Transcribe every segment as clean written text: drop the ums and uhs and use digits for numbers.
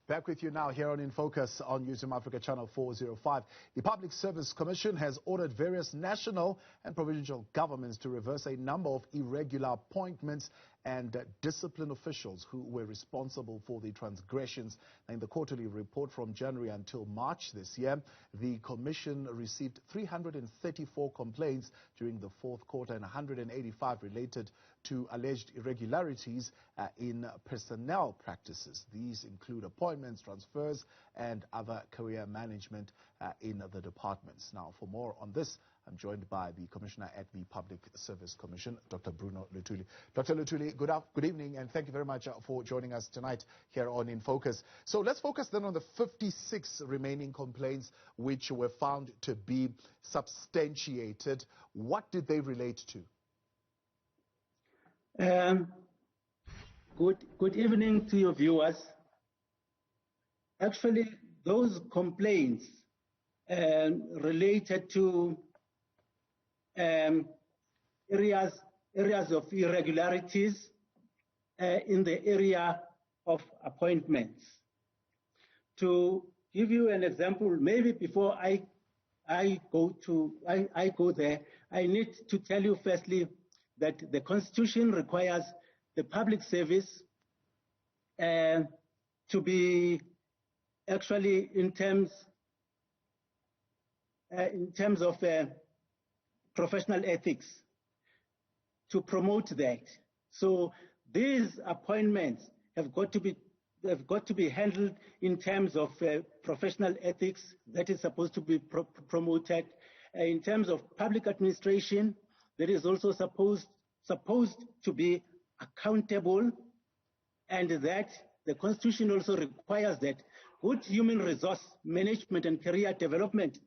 Back with you now here on In Focus on Newsroom Africa Channel 405. The Public Service Commission has ordered various national and provincial governments to reverse a number of irregular appointments and discipline officials who were responsible for the transgressions. In the quarterly report from January until March this year, the Commission received 334 complaints during the fourth quarter and 185 related to alleged irregularities in personnel practices. These include appointments, transfers, and other career management in the departments. Now, for more on this, I'm joined by the Commissioner at the Public Service Commission, Dr. Bruno Luthuli. Dr. Luthuli, good evening, and thank you very much for joining us tonight here on In Focus. So let's focus then on the 56 remaining complaints which were found to be substantiated. What did they relate to? Good evening to your viewers. Actually, those complaints related to areas of irregularities in the area of appointments. To give you an example, maybe before I go there, I need to tell you firstly that the Constitution requires the public service to be actually in terms of professional ethics, to promote that. So these appointments have got to be handled in terms of professional ethics that is supposed to be promoted. In terms of public administration, that is also supposed to be accountable, and that the Constitution also requires that good human resource management and career development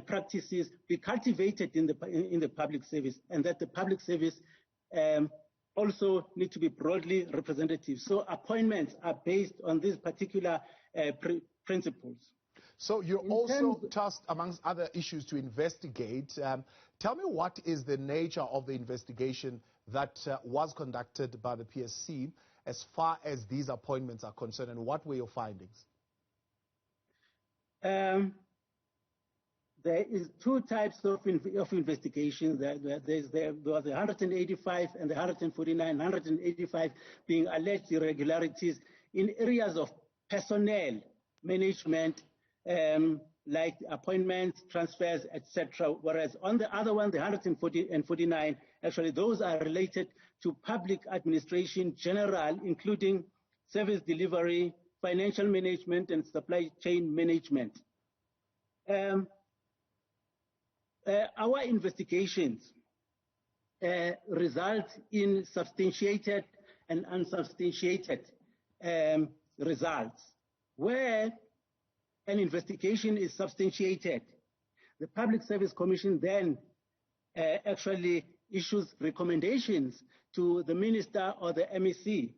practices be cultivated in the public service, and that the public service also need to be broadly representative. So appointments are based on these particular principles. So you're also tasked, amongst other issues, to investigate. Tell me, what is the nature of the investigation that was conducted by the PSC as far as these appointments are concerned, and what were your findings? There is two types of investigations. There was the 185 and the 149, 185 being alleged irregularities in areas of personnel management, like appointments, transfers, etc. Whereas on the other one, the 140 and 49, actually those are related to public administration general, including service delivery, financial management, and supply chain management. Our investigations result in substantiated and unsubstantiated results. Where an investigation is substantiated, the Public Service Commission then actually issues recommendations to the minister or the MEC.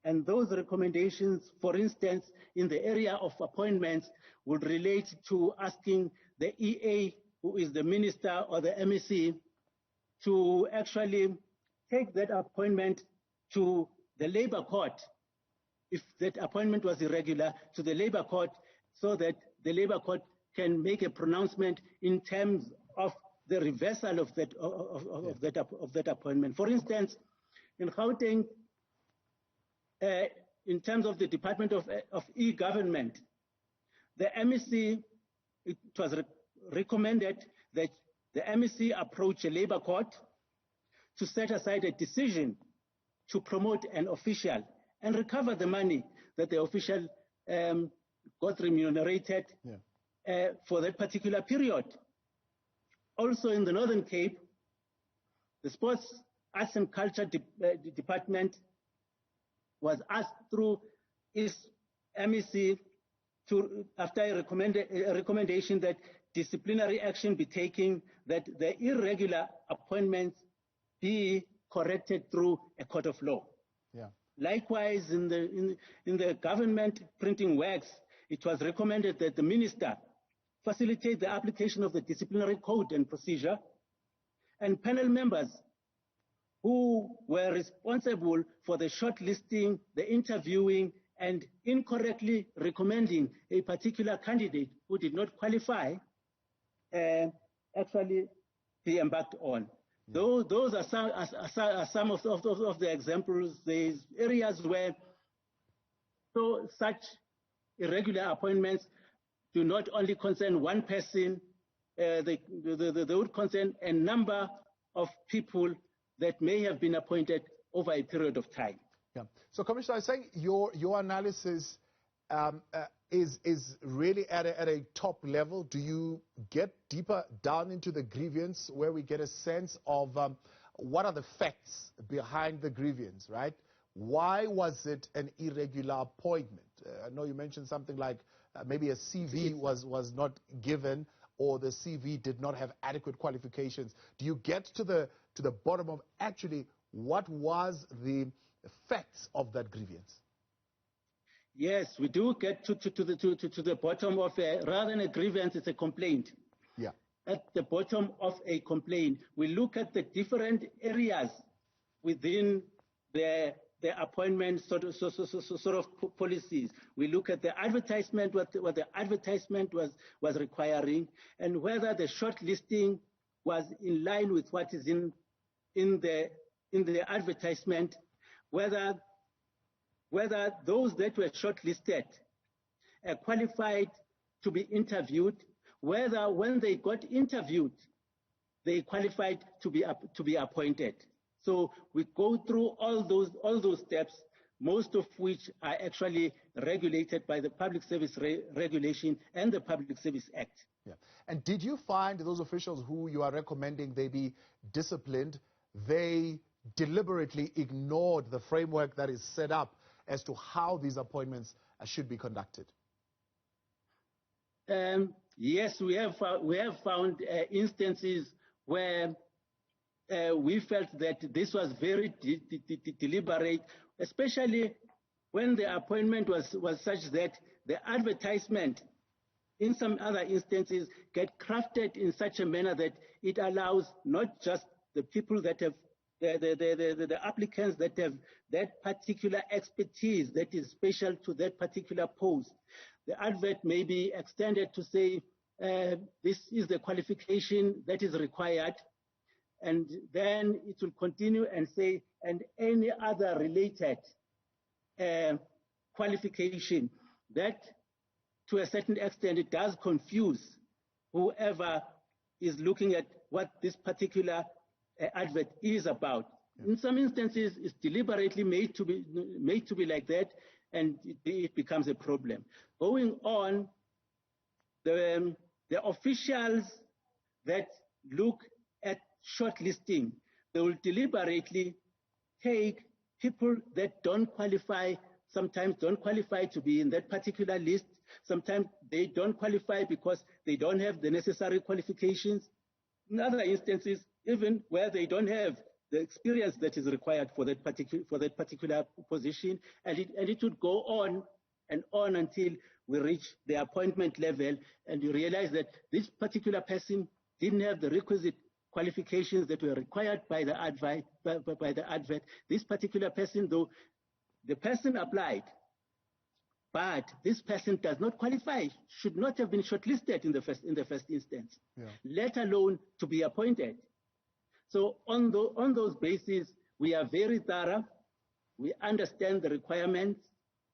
And those recommendations, for instance, in the area of appointments, would relate to asking the EA, who is the minister or the MEC, to actually take that appointment to the labor court, if that appointment was irregular, to the labor court, so that the labor court can make a pronouncement in terms of the reversal of that appointment. For instance, in Gauteng, in terms of the Department of E-Government, the MEC, it was recommended that the MEC approach a labor court to set aside a decision to promote an official and recover the money that the official got remunerated for that particular period. Also in the Northern Cape, the Sports, Arts and Culture Department was asked through its MEC to, after a recommendation that disciplinary action be taken, that the irregular appointments be corrected through a court of law. Yeah. Likewise, in the government printing works, it was recommended that the minister facilitate the application of the disciplinary code and procedure, and panel members who were responsible for the shortlisting, the interviewing, and incorrectly recommending a particular candidate who did not qualify, actually be embarked on. Yeah. Those are some of the examples. There's areas where such irregular appointments do not only concern one person, they would concern a number of people that may have been appointed over a period of time. Yeah. So, Commissioner, I think your analysis is really at a top level. Do you get deeper down into the grievance where we get a sense of what are the facts behind the grievance, right? Why was it an irregular appointment? I know you mentioned something like maybe a CV was not given, or the CV did not have adequate qualifications. Do you get to the bottom of actually what was the facts of that grievance? Yes, we do get to the bottom of rather than a grievance, it's a complaint. Yeah. At the bottom of a complaint, we look at the different areas within the appointment sort of policies. We look at the advertisement, what the advertisement was requiring, and whether the shortlisting was in line with what is in the advertisement, whether those that were shortlisted qualified to be interviewed, whether when they got interviewed, they qualified to be appointed. So we go through all those steps, most of which are actually regulated by the Public Service Regulation and the Public Service Act. Yeah. And did you find those officials who you are recommending they be disciplined, they deliberately ignored the framework that is set up as to how these appointments should be conducted? Yes, we have found instances where we felt that this was very deliberate, especially when the appointment was such that the advertisement, in some other instances, get crafted in such a manner that it allows not just the people that have the applicants that have that particular expertise that is special to that particular post. The advert may be extended to say, this is the qualification that is required, and then it will continue and say, and any other related qualification. That, to a certain extent, it does confuse whoever is looking at what this particular advert is about. Yeah. In some instances, it's deliberately made to be like that, and it becomes a problem. Going on, the officials that look at shortlisting, they will deliberately take people that don't qualify, sometimes don't qualify to be in that particular list. Sometimes they don't qualify because they don't have the necessary qualifications. In other instances, even where they don't have the experience that is required for that particular position, and it would go on and on until we reach the appointment level, and you realize that this particular person didn't have the requisite qualifications that were required by the advert. This particular person, though, the person applied, but this person does not qualify, should not have been shortlisted in the first instance, yeah, let alone to be appointed. So on those bases, we are very thorough. We understand the requirements.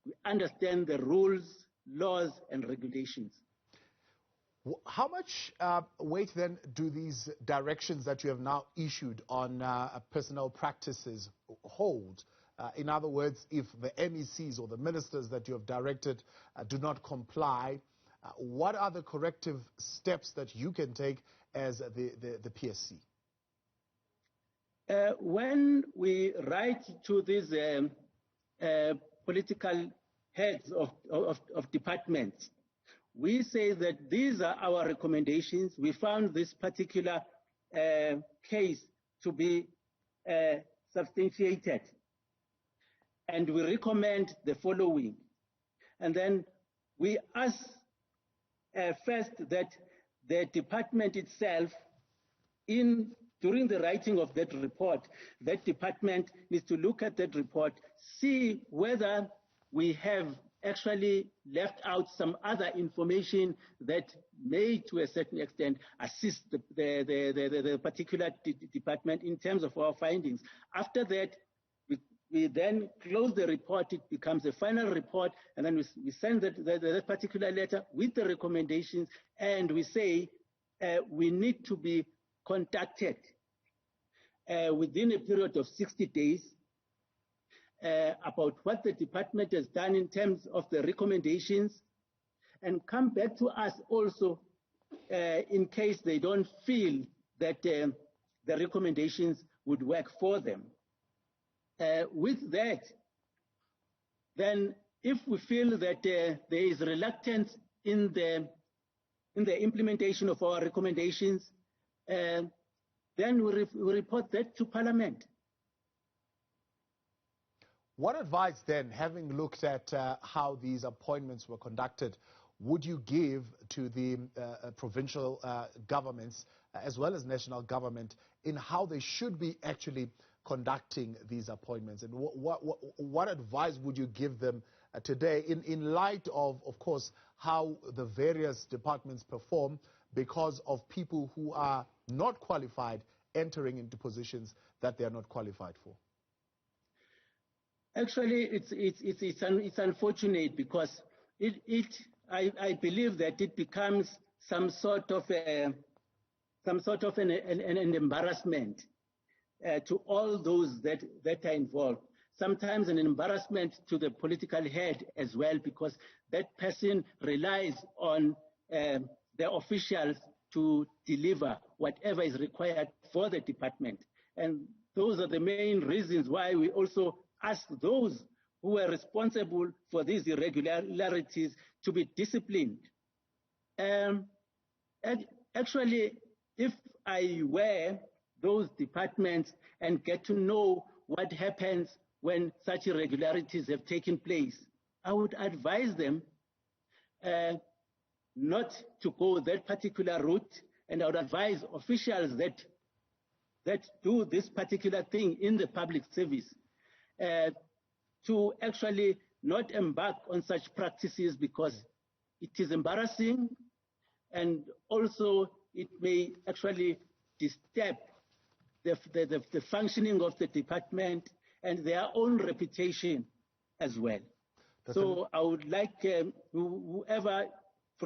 We understand the rules, laws, and regulations. How much weight then do these directions that you have now issued on personnel practices hold? In other words, if the MECs or the ministers that you have directed do not comply, what are the corrective steps that you can take as the PSC? When we write to these political heads of departments, we say that these are our recommendations. We found this particular case to be substantiated, and we recommend the following. And then we ask first that the department itself, during the writing of that report, that department needs to look at that report, see whether we have actually left out some other information that may, to a certain extent, assist the particular department in terms of our findings. After that, we then close the report, it becomes a final report, and then we send that particular letter with the recommendations, and we say we need to be contacted within a period of 60 days about what the department has done in terms of the recommendations, and come back to us also in case they don't feel that the recommendations would work for them. With that, then if we feel that there is reluctance in the implementation of our recommendations, then we report that to Parliament. What advice then, having looked at how these appointments were conducted, would you give to the provincial governments as well as national government in how they should be actually conducting these appointments? And what advice would you give them today in light of course, how the various departments perform because of people who are not qualified entering into positions that they are not qualified for? Actually, it's unfortunate because I believe that it becomes some sort of an embarrassment to all those that are involved. Sometimes an embarrassment to the political head as well, because that person relies on the officials to deliver whatever is required for the department. And those are the main reasons why we also ask those who are responsible for these irregularities to be disciplined. Actually, if I were those departments and get to know what happens when such irregularities have taken place, I would advise them not to go that particular route, and I would advise officials that do this particular thing in the public service to actually not embark on such practices, because it is embarrassing and also it may actually disturb the functioning of the department and their own reputation as well. So I would like whoever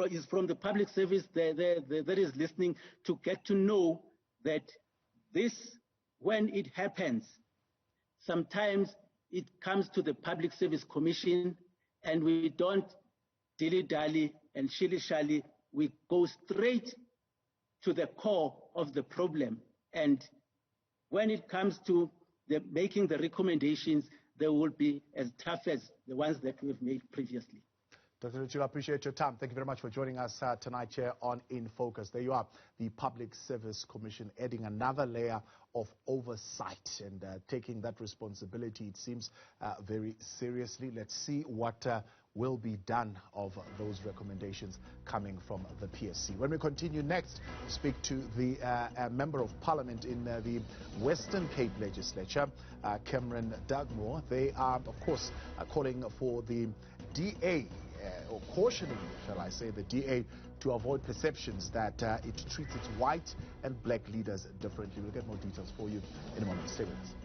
is from the public service that is listening to get to know that this, when it happens, sometimes it comes to the Public Service Commission and we don't dilly-dally and shilly-shally. We go straight to the core of the problem. And when it comes to making the recommendations, they will be as tough as the ones that we've made previously. Dr. Luchila, I appreciate your time. Thank you very much for joining us tonight here on In Focus. There you are, the Public Service Commission adding another layer of oversight and taking that responsibility, it seems, very seriously. Let's see what will be done of those recommendations coming from the PSC. When we continue next, we speak to the Member of Parliament in the Western Cape Legislature, Cameron Dugmore. They are, of course, calling for the DA, or cautioning, shall I say, the DA to avoid perceptions that it treats its white and black leaders differently. We'll get more details for you in a moment. Stay with us.